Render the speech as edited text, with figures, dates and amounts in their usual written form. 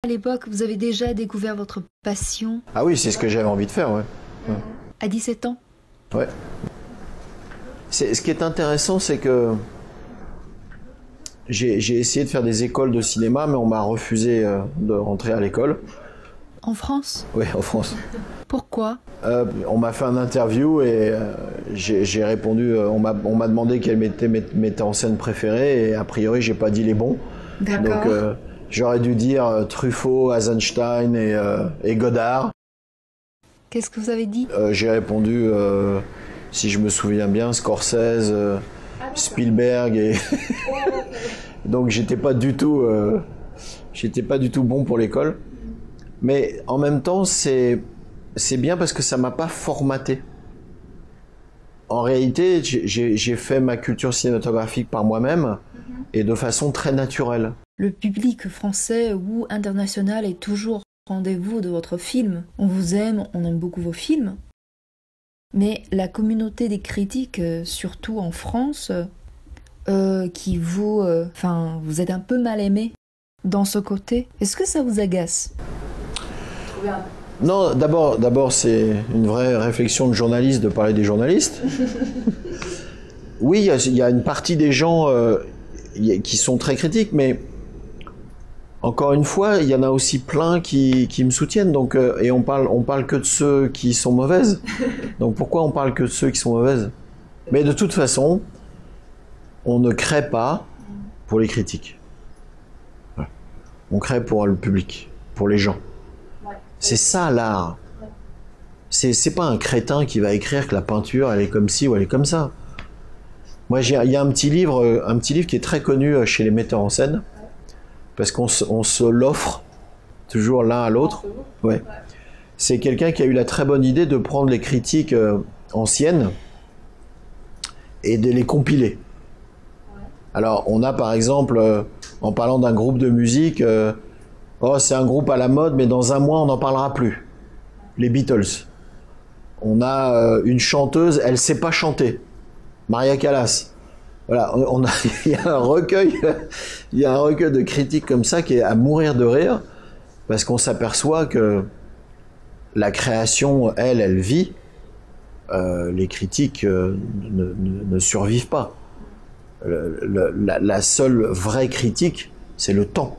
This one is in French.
À l'époque, vous avez déjà découvert votre passion? Ah oui, c'est ce que j'avais envie de faire, ouais. À 17 ans? Ouais. Ce qui est intéressant, c'est que j'ai essayé de faire des écoles de cinéma, mais on m'a refusé de rentrer à l'école. En France? Oui, en France. Pourquoi? On m'a fait un interview et j'ai répondu, on m'a demandé quel était mes metteurs en scène préférés, et a priori, j'ai pas dit les bons. D'accord. Donc, j'aurais dû dire Truffaut, Eisenstein et Godard. Qu'est-ce que vous avez dit? J'ai répondu, si je me souviens bien, Scorsese, Spielberg et donc j'étais pas du tout bon pour l'école. Mais en même temps, c'est bien parce que ça m'a pas formaté. En réalité, j'ai fait ma culture cinématographique par moi-même et de façon très naturelle. Le public français ou international est toujours au rendez-vous de votre film. On vous aime, on aime beaucoup vos films. Mais la communauté des critiques, surtout en France, qui vous êtes un peu mal aimé dans ce côté. Est-ce que ça vous agace? Non, d'abord, c'est une vraie réflexion de journaliste de parler des journalistes. Oui, il y a une partie des gens qui sont très critiques, mais encore une fois, il y en a aussi plein qui me soutiennent. Donc, et on parle que de ceux qui sont mauvaises. Donc pourquoi on parle que de ceux qui sont mauvaises? Mais de toute façon, on ne crée pas pour les critiques. On crée pour le public, pour les gens. C'est ça l'art. C'est pas un crétin qui va écrire que la peinture elle est comme ci ou elle est comme ça. Moi il y a un petit livre qui est très connu chez les metteurs en scène parce qu'on se l'offre toujours l'un à l'autre. Ouais. C'est quelqu'un qui a eu la très bonne idée de prendre les critiques anciennes et de les compiler. Alors on a par exemple en parlant d'un groupe de musique. Oh, c'est un groupe à la mode, mais dans un mois, on n'en parlera plus. Les Beatles. On a une chanteuse, elle ne sait pas chanter. Maria Callas. Voilà, il y a un recueil de critiques comme ça qui est à mourir de rire, parce qu'on s'aperçoit que la création, elle vit. Les critiques ne survivent pas. La seule vraie critique, c'est le temps.